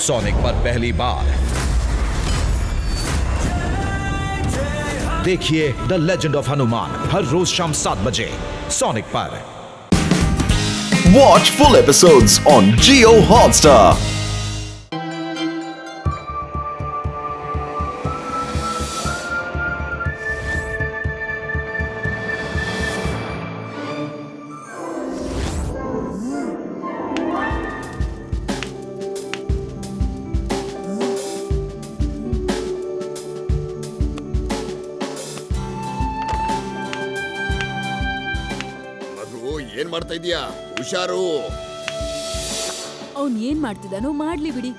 Sonic पर पहली बार देखिए द लेजेंड ऑफ हनुमान हर रोज शाम 7 बजे सोनिक पर। Watch full episodes on Jio Hotstar. ಏನ್ ಮಾಡ್ತಾ ಇದೀಯಾ? ಹುಷಾರು. ಅವ್ನ್ ಏನ್ ಮಾಡ್ತಿದ್ದಾನೋ ಮಾಡ್ಲಿ ಬಿಡಿ.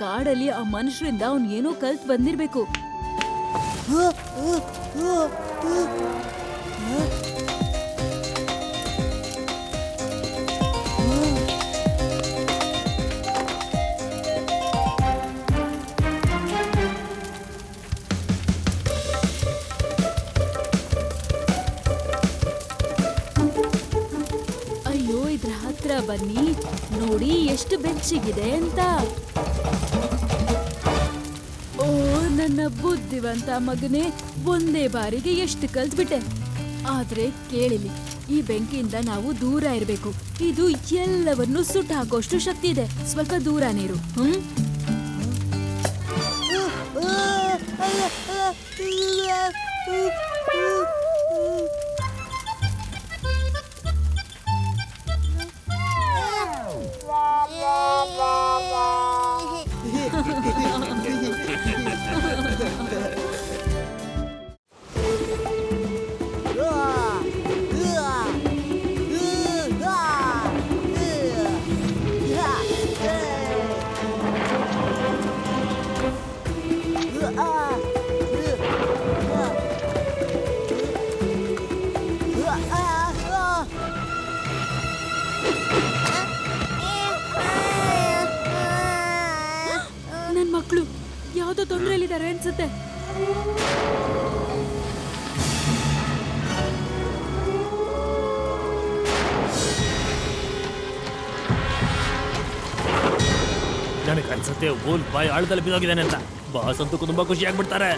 ಕಾಡಲ್ಲಿ ಆ ಮನುಷ್ಯರಿಂದ ಅವ್ನ್ ಏನೋ ಕಲ್ತ್ ಬಂದಿರ್ಬೇಕು. ಹತ್ರ ಬನ್ನಿ ನೋಡಿ ಎಷ್ಟು ಬೆಚ್ಚಗಿದೆ ಅಂತ. ಓ ನನ್ನ ಬುದ್ಧಿವಂತ ಮಗನೇ, ಒಂದೇ ಬಾರಿಗೆ ಎಷ್ಟು ಕಲ್ತ್ಬಿಟ್ಟೆ. ಆದ್ರೆ ಕೇಳಿಲಿ, ಈ ಬೆಂಕಿಯಿಂದ ನಾವು ದೂರ ಇರಬೇಕು. ಇದು ಎಲ್ಲವನ್ನೂ ಸುಟ್ಟು ಹಾಕೋಷ್ಟು ಶಕ್ತಿ ಇದೆ. ಸ್ವಲ್ಪ ದೂರನೇ ಇರು. ನನ್ ಮಕ್ಕಳು ಯಾವ್ದೋ ತೊಂದರೆಯಲ್ಲಿದ್ದಾರೆ ಅನ್ಸುತ್ತೆ. ನನಗೆ ಅನ್ಸುತ್ತೆ ಊಲ್ ಬಾಯಿ ಆಳದಲ್ಲಿ ಬಿದ್ದೋಗಿದ್ದಾನೆ ಅಂತ. ಬಾಸ್ ಅಂತೂ ತುಂಬಾ ಖುಷಿ ಆಗ್ಬಿಡ್ತಾರೆ.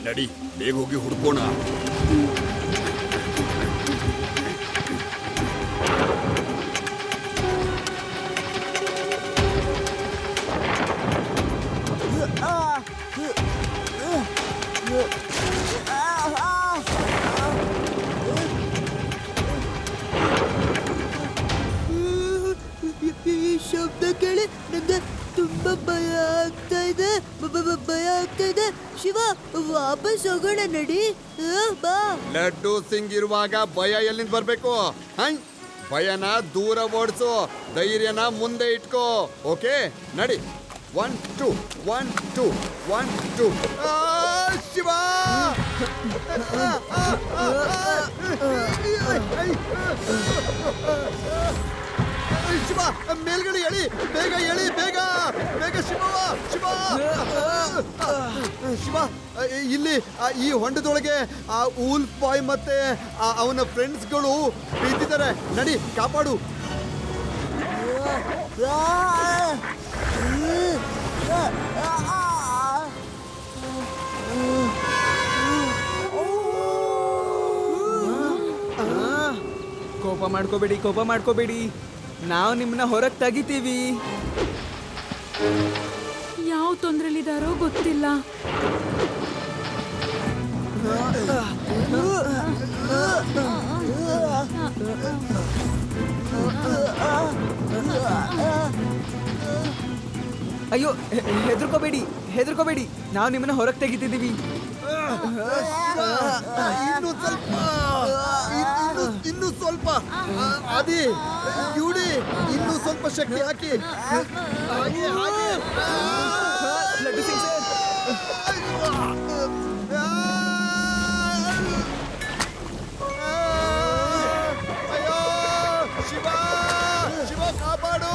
ನಡಿ, ಬೇಗ ಹೋಗಿ ಹುಡ್ಕೋಣ. ಶಬ್ದ ಕೇಳಿ ನಂಗೆ ತುಂಬಾ ಭಯ ಆಗ್ತಾ ಇದೆ. ಶಿವ, ವಾಪಸ್ ಹೋಗೋಣ ನಡಿ. ಬಾ. ಲಡ್ಡು ಸಿಂಗ್ ಇರುವಾಗ ಭಯ ಎಲ್ಲಿಂದ ಬರ್ಬೇಕು? ಭಯನ ದೂರ ಓಡಿಸು, ಧೈರ್ಯನ ಮುಂದೆ ಇಟ್ಕೋ. ಓಕೆ, ನಡಿ. 1 2 1 2 1 2. ಶಿವ, ಶಿವ, ಮೇಲ್ಗಡೆ ಎಳಿ, ಬೇಗ ಎಳಿ, ಬೇಗ ಬೇಗ. ಶಿವ, ಶಿವ, ಇಲ್ಲಿ ಈ ಹೊಂಡದೊಳಗೆ ಆ ಊಲ್ಫ್ ಬಾಯ್ ಮತ್ತೆ ಅವನ ಫ್ರೆಂಡ್ಸ್ಗಳು ಬಿದ್ದಿದ್ದಾರೆ. ನಡಿ, ಕಾಪಾಡು. ಕೋಪ ಮಾಡ್ಕೋಬೇಡಿ, ನಾವು ನಿಮ್ಮನ್ನ ಹೊರಗೆ ತೆಗಿತೀವಿ. ಯಾವ ತೊಂದ್ರೆಲಿದಾರೋ ಗೊತ್ತಿಲ್ಲ. ಅಯ್ಯೋ, ಹೆದರ್ಕೋಬೇಡಿ, ನಾವು ನಿಮ್ಮನ್ನ ಹೊರಗೆ ತೆಗಿತಿದ್ದೀವಿ. ಇನ್ನು ಸ್ವಲ್ಪ ಅದಿ ಇವ್ಡಿ, ಇನ್ನು ಸ್ವಲ್ಪ ಶಕ್ತಿ ಹಾಕಿ. ಹಾಗೆ ಲಡ್ಡು ಸಿಂಗ್ ಸರ್. ಅಯ್ಯೋ, ಶಿವ, ಕಾಪಾಡು.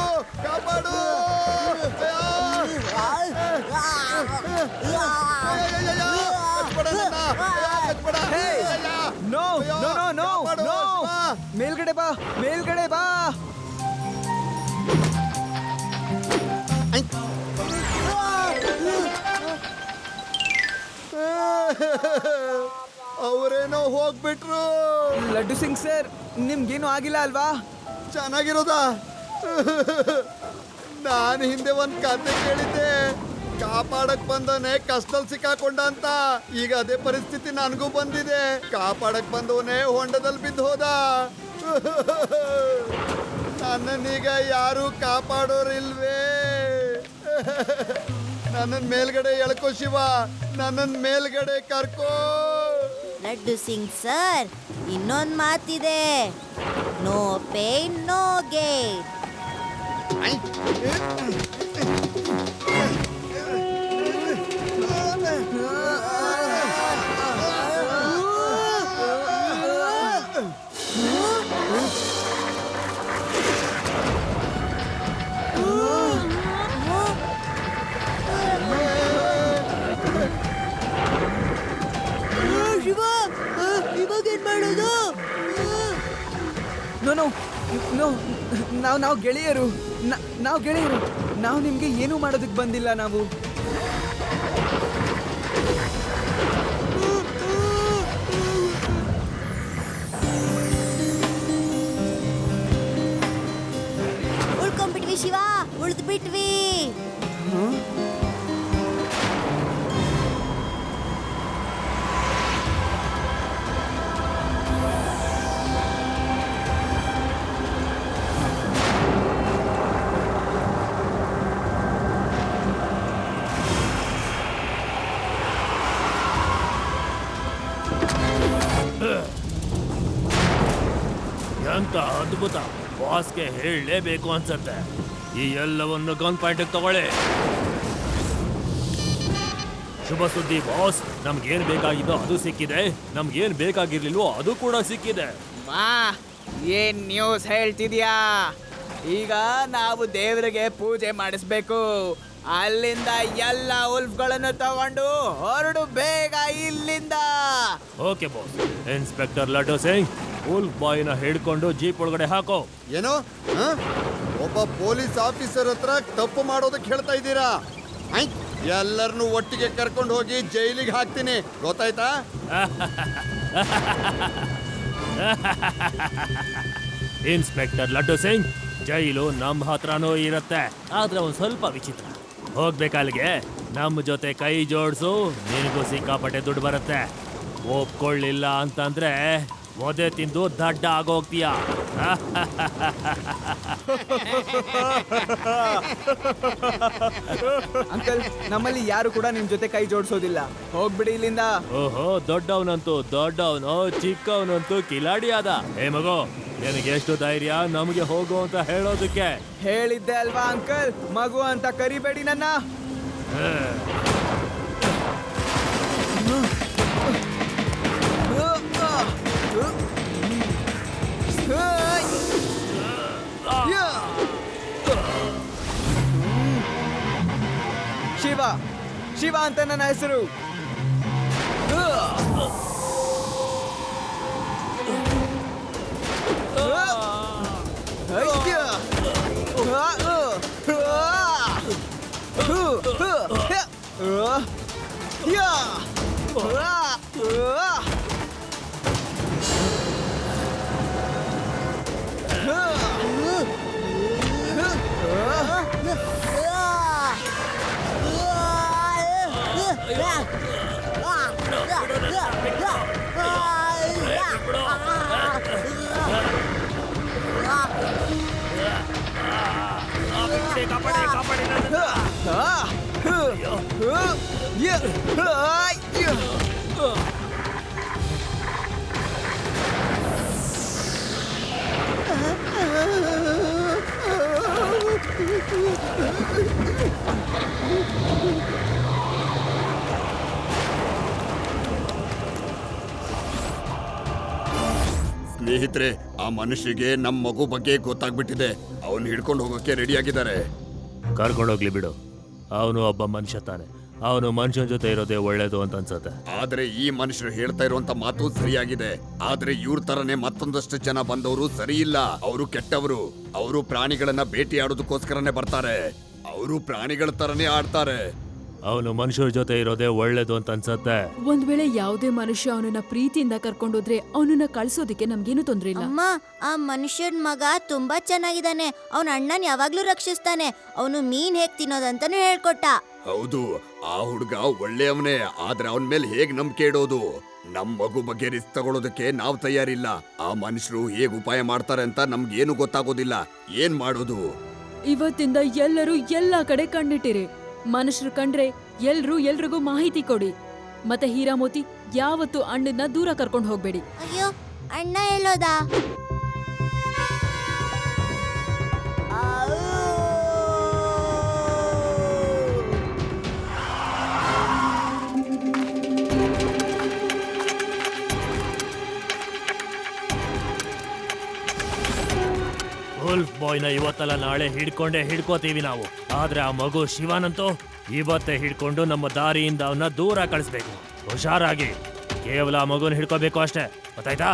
ಮೇಲ್ಗಡೆ ಬಾ ಅವರೇನೋ ಹೋಗ್ಬಿಟ್ರು. ಲಡ್ಡು ಸಿಂಗ್ ಸರ್, ನಿಮ್ಗೇನು ಆಗಿಲ್ಲ ಅಲ್ವಾ? ಚೆನ್ನಾಗಿರೋದಾ? ನಾನು ಹಿಂದೆ ಒಂದ್ ಕತೆ ಕೇಳಿದ್ದೆ, ಕಾಪಾಡಕ್ ಬಂದವನೇ ಕಷ್ಟದಲ್ಲಿ ಸಿಕ್ಕಾಕೊಂಡ ಅಂತ. ಈಗ ಅದೇ ಪರಿಸ್ಥಿತಿ ನನಗೂ ಬಂದಿದೆ. ಕಾಪಾಡಕ್ ಬಂದವನೇ ಹೊಂಡದಲ್ಲಿ ಬಿದ್ದು ಹೋದ. ನನ್ನನ್ನೀಗ ಯಾರು ಕಾಪಾಡೋರಿಲ್ವೇ? ನನ್ನನ್ ಮೇಲ್ಗಡೆ ಎಳ್ಕೋ ಶಿವ, ನನ್ನನ್ ಮೇಲ್ಗಡೆ ಕರ್ಕೋ. ಲಡ್ಡು ಸಿಂಗ್ ಸರ್, ಇನ್ನೊಂದು ಮಾತಿದೆ, no pain no gain. Shiva, ಇವಾಗೇನ್ ಮಾಡೋದು? ನೋ ನೋ ನೋ, ನಾವು ಗೆಳೆಯರು, ನಾವು ಗೆಳೆಯರು. ನಾವು ನಿಮ್ಗೆ ಏನೂ ಮಾಡೋದಕ್ಕೆ ಬಂದಿಲ್ಲ. ನಾವು ಉಳ್ಕೊಂಡ್ಬಿಟ್ವಿ ಶಿವ, ಉಳಿದ್ಬಿಟ್ವಿ. ಎಂತ ಅದ್ಭುತ! ಬಾಸ್ಗೆ ಹೇಳಲೇಬೇಕು ಅನ್ಸತ್ತೆ. ಈ ಎಲ್ಲವನ್ನು ಗನ್ ಪಾಯಿಂಟ್ ತಗೊಳ್ಳಿ. ಶುಭ ಸುದ್ದಿ ಬಾಸ್, ನಮ್ಗೇನ್ ಬೇಕಾಗಿದ್ದೋ ಅದು ಸಿಕ್ಕಿದೆ, ನಮ್ಗೇನ್ ಬೇಕಾಗಿರ್ಲಿಲ್ವೋ ಅದು ಕೂಡ ಸಿಕ್ಕಿದೆ. ವಾ, ಏನ್ ನ್ಯೂಸ್ ಹೇಳ್ತಿದ್ಯಾ? ಈಗ ನಾವು ದೇವರಿಗೆ ಪೂಜೆ ಮಾಡಿಸ್ಬೇಕು. ಅಲ್ಲಿಂದ ಎಲ್ಲ ಉಲ್ಫ್ಗಳನ್ನು ತಗೊಂಡು ಹೊರಡು ಬೇಗ ಇಲ್ಲಿಂದ. Okay boss. Inspector Laddu Singh, wolf ಬಾಯ್ನ ಹಿಡ್ಕೊಂಡು ಜೀಪ್ ಒಳಗಡೆ ಹಾಕೋ. ಏನೋ ಒಬ್ಬ ಪೊಲೀಸ್ ಆಫೀಸರ್ ಹತ್ರ ತಪ್ಪು ಮಾಡೋದಕ್ಕೆ ಹೇಳ್ತಾ ಇದ್ದೀರಾ? ಎಲ್ಲರನ್ನು ಒಟ್ಟಿಗೆ ಕರ್ಕೊಂಡು ಹೋಗಿ ಜೈಲಿಗೆ ಹಾಕ್ತೀನಿ, ಗೊತ್ತಾಯ್ತಾ? ಇನ್ಸ್ಪೆಕ್ಟರ್ ಲಡ್ಡು ಸಿಂಗ್, ಜೈಲು ನಮ್ಮ ಹತ್ರನೂ ಇರುತ್ತೆ, ಆದ್ರೆ ಒಂದ್ ಸ್ವಲ್ಪ ವಿಚಿತ್ರ. ಹೋಗ್ಬೇಕಲ್ಲಿಗೆ ನಮ್ಮ ಜೊತೆ ಕೈ ಜೋಡಿಸು, ನಿನಗೂ ಸಿಕ್ಕಾಪಟ್ಟೆ ದುಡ್ಡು ಬರುತ್ತೆ. ಒಪ್ಕೊಳ್ಳಿಲ್ಲ ಅಂತಂದ್ರೆ ಒದೆ ತಿಂದು ದಡ್ಡ ಆಗೋಗ್ತೀಯ. ಅಂಕಲ್, ನಮ್ಮಲ್ಲಿ ಯಾರು ಕೂಡ ನಿಮ್ ಜೊತೆ ಕೈ ಜೋಡಿಸೋದಿಲ್ಲ. ಹೋಗ್ಬಿಡಿ ಇಲ್ಲಿಂದ. ಓಹೋ, ದೊಡ್ಡವನಂತೂ ದೊಡ್ಡವನು, ಚಿಕ್ಕವನಂತೂ ಕಿಲಾಡಿ ಆದ. ಹೇ ಮಗು, ನಿನಗೆ ಎಷ್ಟು ಧೈರ್ಯ ನಮಗೆ ಹೋಗು ಅಂತ ಹೇಳೋದಕ್ಕೆ? ಹೇಳಿದ್ದೆ ಅಲ್ವಾ ಅಂಕಲ್, ಮಗು ಅಂತ ಕರಿಬೇಡಿ ನನ್ನ. ಶಿವ, ಶಿವ ಅಂತ ನನ್ನ ಹೆಸರು. ಸ್ನೇಹಿತರೆ, ಆ ಮನುಷ್ಯಗೆ ನಮ್ಮ ಮಗು ಬಗ್ಗೆ ಗೊತ್ತಾಗ್ಬಿಟ್ಟಿದೆ. ಅವನು ಹಿಡ್ಕೊಂಡು ಹೋಗೋಕೆ ರೆಡಿ ಆಗಿದ್ದಾರೆ. ಕರ್ಕೊಂಡೋಗ್ಲಿ ಬಿಡು, ಅವನು ಒಬ್ಬ ಮನುಷ್ಯ ತಾನೆ. ಅವನು ಮನುಷ್ಯನ ಜೊತೆ ಇರೋದೇ ಒಳ್ಳೇದು ಅಂತ ಅನ್ಸತ್ತೆ. ಆದ್ರೆ ಈ ಮನುಷ್ಯರು ಹೇಳ್ತಾ ಇರುವಂತ ಮಾತು ಸರಿಯಾಗಿದೆ. ಆದ್ರೆ ಇವ್ರ ತರನೇ ಮತ್ತೊಂದಷ್ಟು ಜನ ಬಂದವರು ಸರಿ ಇಲ್ಲ. ಅವರು ಕೆಟ್ಟವರು. ಅವರು ಪ್ರಾಣಿಗಳನ್ನ ಭೇಟಿ ಆಡೋದಕ್ಕೋಸ್ಕರನೇ ಬರ್ತಾರೆ. ಅವರು ಪ್ರಾಣಿಗಳ ತರನೇ ಆಡ್ತಾರೆ. ಅವನು ಮನುಷ್ಯರ ಜೊತೆ ಇರೋದೇ ಒಳ್ಳೇದು ಅಂತ ಅನ್ಸತ್ತೆ. ಒಂದ್ ವೇಳೆ ಯಾವುದೇ ಮನುಷ್ಯ ಅವನನ್ನ ಪ್ರೀತಿಯಿಂದ ಕರ್ಕೊಂಡೋದ್ರೆ ಅವನನ್ನ ಕಳ್ಸೋದಿಕ್ಕೆ ನಮ್ಗೇನು ತೊಂದ್ರೆ ಇಲ್ಲ. ಅಮ್ಮ, ಆ ಮನುಷ್ಯನ್ ಮಗ ತುಂಬಾ ಚೆನ್ನಾಗಿದ್ದಾನೆ. ಅವನ ಅಣ್ಣನ್ ಯಾವಾಗ್ಲೂ ರಕ್ಷಿಸ್ತಾನೆ. ಅವನು ಮೀನ್ ಹೇಗ್ ತಿನ್ನೋದಂತಾನು ಹೇಳ್ಕೊಟ್ಟ. ಹೌದು, ಆ ಹುಡುಗ ಒಳ್ಳೆಯವನೇ. ಆದ್ರೆ ಅವನ ಮೇಲೆ ಹೇಗ್ ನಂಬಿಕೆ ಇಡೋದು? ನಮ್ ಮಗು ಬಗ್ಗೆ ರಿಸ್ಕ್ ತಗೊಳೋದಕ್ಕೆ ನಾವ್ ತಯಾರಿಲ್ಲ. ಆ ಮನುಷ್ಯರು ಹೇಗ್ ಉಪಾಯ ಮಾಡ್ತಾರೆ ಅಂತ ನಮ್ಗೇನು ಗೊತ್ತಾಗೋದಿಲ್ಲ. ಏನ್ ಮಾಡೋದು? ಇವತ್ತಿಂದ ಎಲ್ಲರೂ ಎಲ್ಲಾ ಕಡೆ ಕಣ್ಣಿಟ್ಟಿರಿ. ಮನುಷ್ಯರು ಕಂಡ್ರೆ ಎಲ್ರಿಗೂ ಮಾಹಿತಿ ಕೊಡಿ. ಮತ್ತೆ ಹೀರಾಮೋತಿ, ಯಾವತ್ತು ಅಣ್ಣನ್ನ ದೂರ ಕರ್ಕೊಂಡು ಹೋಗ್ಬೇಡಿ. ಅಯ್ಯೋ, ಅಣ್ಣ ಹೇಳೋದ? ವುಲ್ಫ್ ಬಾಯ್ನ ಇವತ್ತಲ್ಲ ನಾಳೆ ಹಿಡ್ಕೋತೀವಿ ನಾವು. ಆದ್ರೆ ಆ ಮಗು ಶಿವನಂತೂ ಇವತ್ತೇ ಹಿಡ್ಕೊಂಡು ನಮ್ಮ ದಾರಿಯಿಂದ ಅವನ್ನ ದೂರ ಕಳಿಸ್ಬೇಕು. ಹುಷಾರಾಗಿ, ಕೇವಲ ಆ ಮಗುನ ಹಿಡ್ಕೋಬೇಕು ಅಷ್ಟೇ, ಗೊತ್ತಾಯ್ತಾ?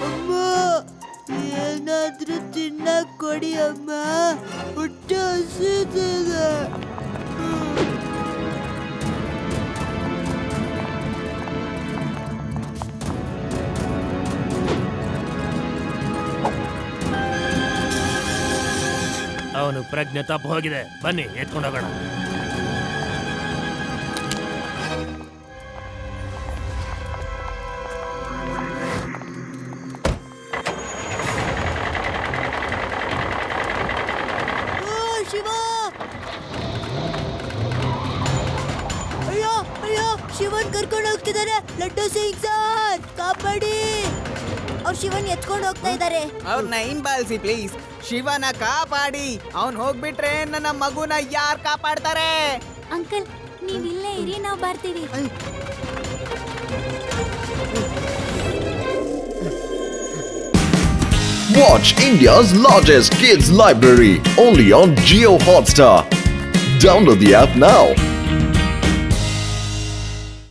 ಅಮ್ಮ, ಏನಾದ್ರೂ ತಿನ್ನಕ್ ಕೊಡಿ ಅಮ್ಮ, ಹೊಟ್ಟೆ ಹಸಿತಿದೆ. ಅವನು ಪ್ರಜ್ಞೆ ತಪ್ಪು ಹೋಗಿದೆ. ಬನ್ನಿ ಎತ್ಕೊಂಡೋಗೋಣ. ಶಿವ! ಅಯ್ಯೋ ಅಯ್ಯೋ, ಶಿವನ್ ಕರ್ಕೊಂಡು ಹೋಗ್ತಿದ್ದಾರೆ. ಲಡ್ಡು ಸಿಂಗ್ ಸರ್, ಕಾಪಾಡಿ! ಅವ್ರು ಶಿವನ್ ಎತ್ಕೊಂಡು ಹೋಗ್ತಾ ಇದ್ದಾರೆ. ಅವ್ರನ್ನ ಹಿಂಬಾಲಿಸಿ ಪ್ಲೀಸ್. ಶಿವನ ಕಾಪಾಡಿ. ಅವ್ನ್ ಹೋಗ್ಬಿಟ್ರೆ ನನ್ನ ಮಗುನ ಯಾರ್ ಕಾಪಾಡ್ತಾರೆ? ಅಂಕಲ್, ನೀವ್ ಇಲ್ಲೇ ಇರಿ, ನಾವ್ ಬರ್ತೀವಿ. Watch India's largest kids library only on Jio Hotstar. Download the app now.